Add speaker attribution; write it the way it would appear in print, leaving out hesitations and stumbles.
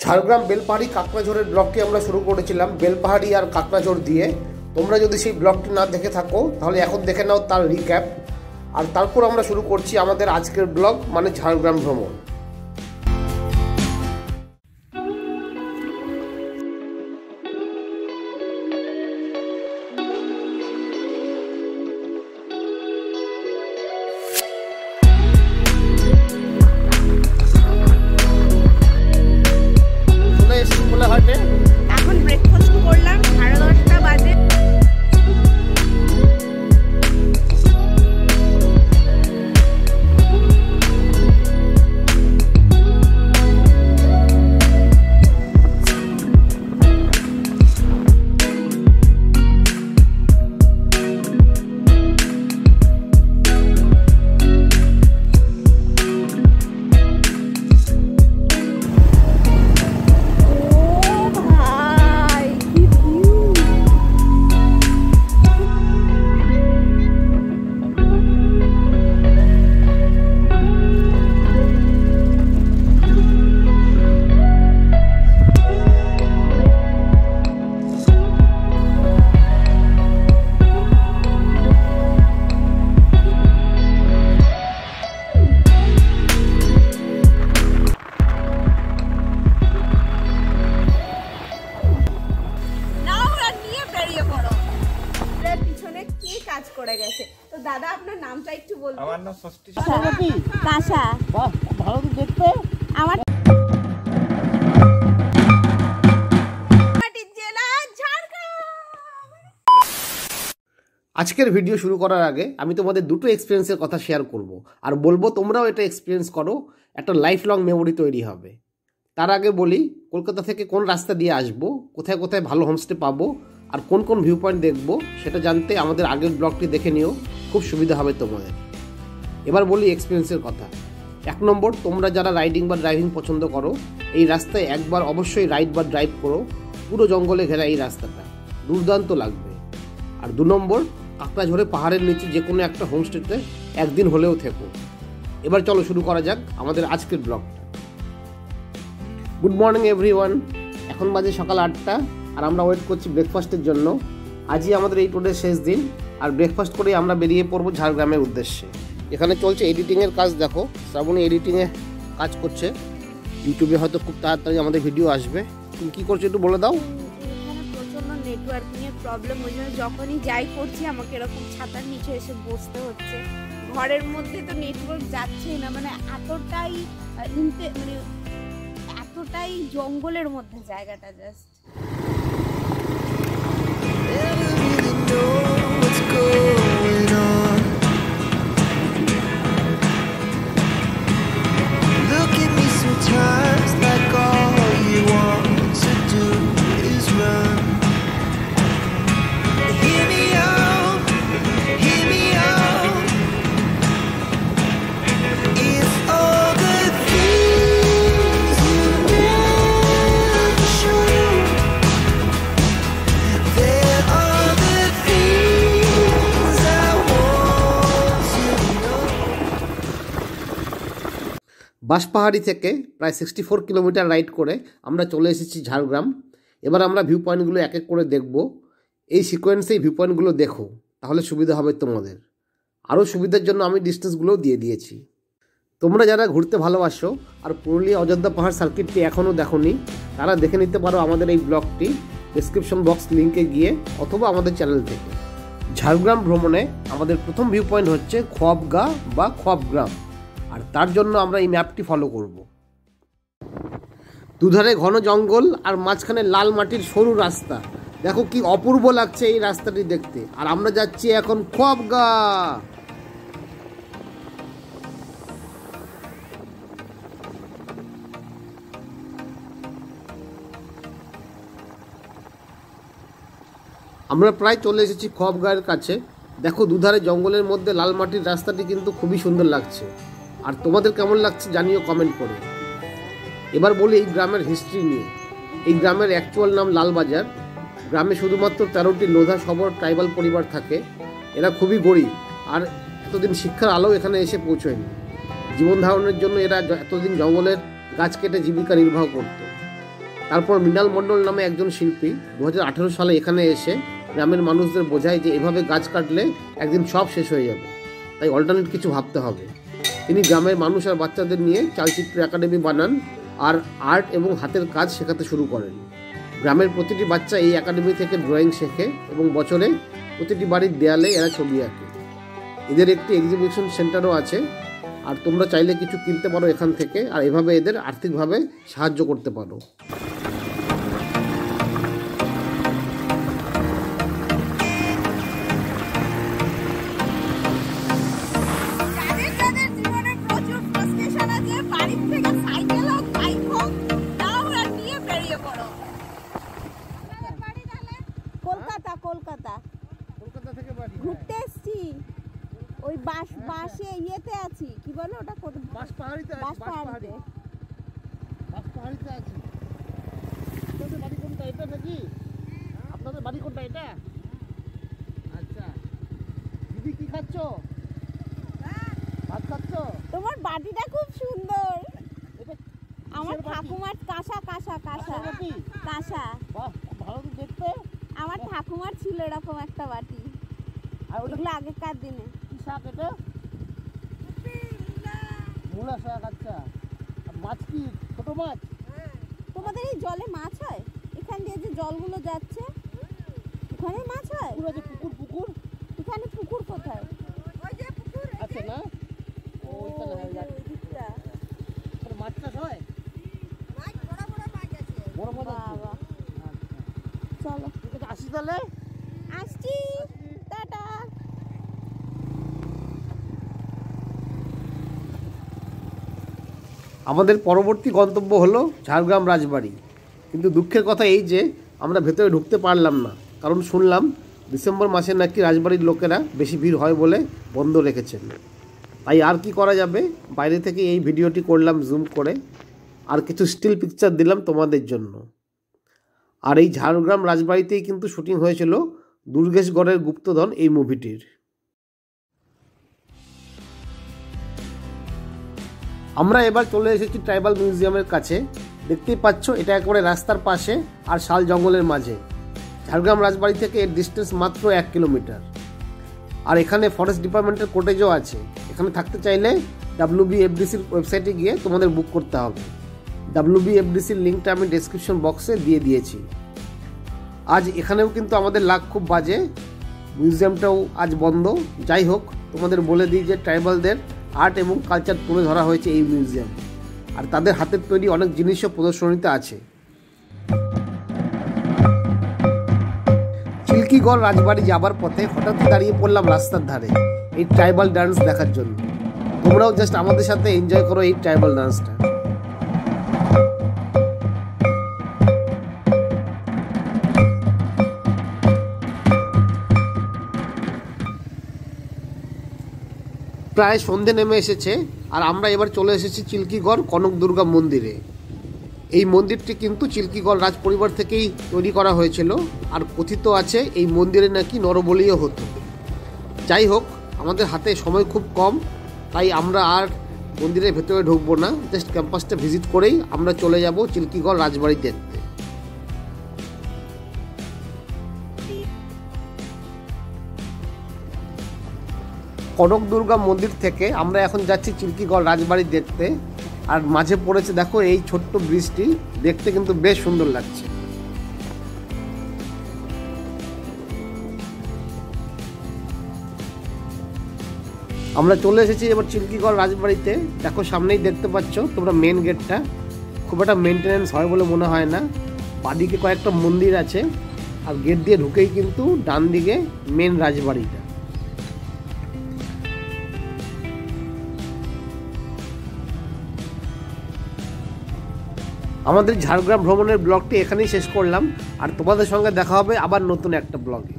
Speaker 1: ঝাড়গ্রাম বেলপাহাড়ি কাকড়াঝোড়ের ব্লগটি আমরা শুরু করেছিলাম বেলপাহাড়ি আর কাকড়াঝোড় দিয়ে। তোমরা যদি সেই ব্লগটি না দেখে থাকো তাহলে এখন দেখে নাও তার রিক্যাপ। আর তারপর আমরা শুরু করছি আমাদের আজকের ব্লগ, মানে ঝাড়গ্রাম ভ্রমণ।
Speaker 2: এখন ব্রেকফাস্ট করলাম, 10:30 বাজে। কাজ করে গেছে তো দাদা, আপনার নামটা একটু বলুন।
Speaker 3: আমার নাম ষষ্ঠী
Speaker 2: কাঁসা।
Speaker 4: বাহ, ভালো তো দেখতে।
Speaker 2: আমার জেলা ঝাড়গ্রাম।
Speaker 1: আজকের ভিডিও শুরু করার আগে আমি তোমাদের দুটো এক্সপিরিয়েন্সের কথা শেয়ার করব, আর বলবো তোমরাও এটা এক্সপিরিয়েন্স করো, একটা লাইফ লং মেমোরি তৈরি হবে। তার আগে বলি, কলকাতা থেকে কোন রাস্তা দিয়ে আসবো, কোথায় কোথায় ভালো হোমস্টে পাবো, আর কোন কোন ভিউ পয়েন্ট দেখবো, সেটা জানতে আমাদের আগের ব্লগটি দেখে নিও, খুব সুবিধা হবে তোমাদের। এবার বলি এক্সপিরিয়েন্সের কথা। 1 নম্বর, তোমরা যারা রাইডিং বা ড্রাইভিং পছন্দ করো, এই রাস্তায় একবার অবশ্যই রাইড বা ড্রাইভ করো। পুরো জঙ্গলে ঘেরা এই রাস্তাটা দুর্দান্ত লাগবে। আর 2 নম্বর, কাকড়াঝোড়ে পাহাড়ের নিচে যে কোনো একটা হোমস্টেতে একদিন হলেও থেকো। এবার চলো শুরু করা যাক আমাদের আজকের ব্লগটা। Good morning everyone. এখন বাজে সকাল 8টা, আর আমরা ওয়েট করছি ব্রেকফাস্টের জন্য। আজই আমাদের এই ট্যুরের শেষ দিন, আর ব্রেকফাস্ট করেই আমরা বেরিয়ে পড়বো ঝাড়গ্রামের উদ্দেশ্যে। এখানে চলছে এডিটিংয়ের কাজ, দেখো শ্রাবণী এডিটিংয়ে কাজ করছে। ইউটিউবে হয়তো খুব তাড়াতাড়ি আমাদের ভিডিও আসবে। তুমি কী করছো একটু বলে দাও।
Speaker 2: এখানে প্রচন্ড নেটওয়ার্কিংয়ের প্রবলেম, ওই জন্য যখনই যাই করছি আমাকে এরকম ছাতার নিচে এসে বসতে হচ্ছে। ঘরের মধ্যে তো নেটওয়ার্ক যাচ্ছেই না, মানে এতটাই জঙ্গলের মধ্যে জায়গাটা জাস্ট।
Speaker 1: বাঁশপাহাড়ি থেকে প্রায় 64 কিলোমিটার রাইড করে আমরা চলে এসেছি ঝাড়গ্রাম। এবার আমরা ভিউ পয়েন্টগুলো এক এক করে দেখব। এই সিকোয়েন্সেই ভিউ পয়েন্টগুলো দেখো, তাহলে সুবিধা হবে তোমাদের। আরও সুবিধার জন্য আমি ডিস্টেন্সগুলোও দিয়ে দিয়েছি। তোমরা যারা ঘুরতে ভালোবাসো আর পুরুলিয়া অযোধ্যা পাহাড় সার্কিটটি এখনও দেখোনি, তারা দেখে নিতে পারো আমাদের এই ব্লগটি ডেসক্রিপশন বক্স লিঙ্কে গিয়ে, অথবা আমাদের চ্যানেল থেকে। ঝাড়গ্রাম ভ্রমণে আমাদের প্রথম ভিউ পয়েন্ট হচ্ছে খোয়াবগা বা খোয়াবগ্রাম, আর তার জন্য আমরা এই ম্যাপটি ফলো করব। দুধারে ঘন জঙ্গল আর মাঝখানে লাল মাটির সরু রাস্তা, দেখো কি অপূর্ব লাগছে এই রাস্তাটি দেখতে। আর আমরা যাচ্ছি এখন খোয়াবগা। আমরা প্রায় চলে এসেছি খোয়াবগার কাছে। দেখো দুধারে জঙ্গলের মধ্যে লাল মাটির রাস্তাটি কিন্তু খুবই সুন্দর লাগছে। আর তোমাদের কেমন লাগছে জানিও কমেন্ট করে। এবার বলি এই গ্রামের হিস্ট্রি নিয়ে। এই গ্রামের অ্যাকচুয়াল নাম লালবাজার। গ্রামে শুধুমাত্র 13টি লোধা সবর ট্রাইবাল পরিবার থাকে। এরা খুবই গরিব, আর এতদিন শিক্ষার আলো এখানে এসে পৌঁছয়নি। জীবন ধারণের জন্য এরা এতদিন জঙ্গলের গাছ কেটে জীবিকা নির্বাহ করত। তারপর মৃণাল মণ্ডল নামে একজন শিল্পী 2018 সালে এখানে এসে গ্রামের মানুষদের বোঝায় যে এভাবে গাছ কাটলে একদিন সব শেষ হয়ে যাবে, তাই অল্টারনেট কিছু ভাবতে হবে। তিনি গ্রামের মানুষ আর বাচ্চাদের নিয়ে চালচিত্র একাডেমি বানান আর আর্ট এবং হাতের কাজ শেখাতে শুরু করেন। গ্রামের প্রতিটি বাচ্চা এই একাডেমি থেকে ড্রয়িং শেখে এবং বছরে প্রতিটি বাড়ির দেয়ালে এরা ছবি আঁকে। এদের একটি এক্সিবিশন সেন্টারও আছে, আর তোমরা চাইলে কিছু কিনতে পারো এখান থেকে আর এভাবে এদের আর্থিকভাবে সাহায্য করতে পারো।
Speaker 2: ঘুরতে এসছি, ওই বাসে ইয়েতে আছি, কি বলো ওটা, বাঁশপাহাড়িতে
Speaker 1: আছি। আপনাদের বাড়ি কোনটা, এটা নাকি? আপনাদের বাড়ি কোনটা, এটা? আচ্ছা, দিদি কি খাচ্ছ? ভাত খাচ্ছ?
Speaker 2: তোমার বাটিটা খুব সুন্দর। আমার ঠাকুমার কাঁসা
Speaker 1: ভালো দেখতে।
Speaker 2: আমার ঠাকুমার ছিল এরকম একটা বাটি, ওগুলো আগেকার দিনে।
Speaker 1: কি শাক এটা? মূলা শাক। আচ্ছা, মাছ কি ছোট মাছ?
Speaker 2: তোমাদের এই জলে মাছ হয়? এখান দিয়ে যে জলগুলো যাচ্ছে ওখানে মাছ হয়?
Speaker 1: পুকুর।
Speaker 2: এখানে পুকুর কোথায়?
Speaker 1: আচ্ছা, না মাছ চাষ হয়? বড় মাছ আছে।
Speaker 2: চলো
Speaker 1: আসি তাহলে।
Speaker 2: আসছি, টাটা।
Speaker 1: আমাদের পরবর্তী গন্তব্য হলো ঝাড়গ্রাম রাজবাড়ি, কিন্তু দুঃখের কথা এই যে আমরা ভেতরে ঢুকতে পারলাম না, কারণ শুনলাম ডিসেম্বর মাসে নাকি রাজবাড়ির লোকেরা বেশি ভিড় হয় বলে বন্ধ রেখেছেন। তাই আর কি করা যাবে, বাইরে থেকে এই ভিডিওটি করলাম জুম করে, আর কিছু স্টিল পিকচার দিলাম তোমাদের জন্য। আর এই ঝাড়গ্রাম রাজবাড়িতেই কিন্তু শুটিং হয়েছিল দুর্গেশগড়ের গুপ্তধন এই মুভিটির। আমরা এবার চলে এসেছি ট্রাইবাল মিউজিয়ামের কাছে। দেখতেই পাচ্ছ এটা একেবারে রাস্তার পাশে আর শাল জঙ্গলের মাঝে। ঝাড়গ্রাম রাজবাড়ি থেকে এর ডিস্টেন্স মাত্র 1 কিলোমিটার। আর এখানে ফরেস্ট ডিপার্টমেন্টের কোটেজও আছে। এখানে থাকতে চাইলে WBFDCর ওয়েবসাইটে গিয়ে তোমাদের বুক করতে হবে। WBFDCর লিঙ্কটা আমি ডেসক্রিপশন বক্সে দিয়ে দিয়েছি। আজ এখানেও কিন্তু আমাদের লাক খুব বাজে, মিউজিয়ামটাও আজ বন্ধ। যাই হোক, তোমাদের বলে দিই যে ট্রাইবালদের আর্ট এবং কালচার তুলে ধরা হয়েছে এই মিউজিয়াম, আর তাদের হাতের তৈরি অনেক জিনিসও প্রদর্শনীতে আছে। চিল্কিগড় রাজবাড়ি যাবার পথে হঠাৎ দাঁড়িয়ে পড়লাম রাস্তার ধারে এই ট্রাইবাল ডান্স দেখার জন্য। তোমরাও জাস্ট আমাদের সাথে এনজয় করো এই ট্রাইবাল ডান্সটা। প্রায় সন্ধে নেমে এসেছে, আর আমরা এবার চলে এসেছি চিল্কিগড় কনক দুর্গা মন্দিরে। এই মন্দিরটি কিন্তু চিল্কিগড় রাজ পরিবার থেকেই তৈরি করা হয়েছিল, আর কথিত আছে এই মন্দিরে নাকি নরবলিও হতো। যাই হোক, আমাদের হাতে সময় খুব কম, তাই আমরা আর মন্দিরের ভেতরে ঢুকবো না। জাস্ট ক্যাম্পাসটা ভিজিট করেই আমরা চলে যাব চিল্কিগড় রাজবাড়ি দেখতে। কনক দুর্গা মন্দির থেকে আমরা এখন যাচ্ছি চিল্কিগড় রাজবাড়ি দেখতে। আর মাঝে পড়েছে দেখো এই ছোট্ট ব্রিজটি, দেখতে কিন্তু বেশ সুন্দর লাগছে। আমরা চলে এসেছি এবার চিল্কিগড় রাজবাড়িতে। দেখো সামনেই দেখতে পাচ্ছ তোমরা মেন গেটটা, খুব একটা মেনটেনেন্স হয় বলে মনে হয় না। বাদিকে কয়েকটা মন্দির আছে, আর গেট দিয়ে ঢুকেই কিন্তু ডান দিকে মেন রাজবাড়িটা। আমাদের ঝাড়গ্রাম ভ্রমণের ব্লগটি এখানেই শেষ করলাম, আর তোমাদের সঙ্গে দেখা হবে আবার নতুন একটা ব্লগে।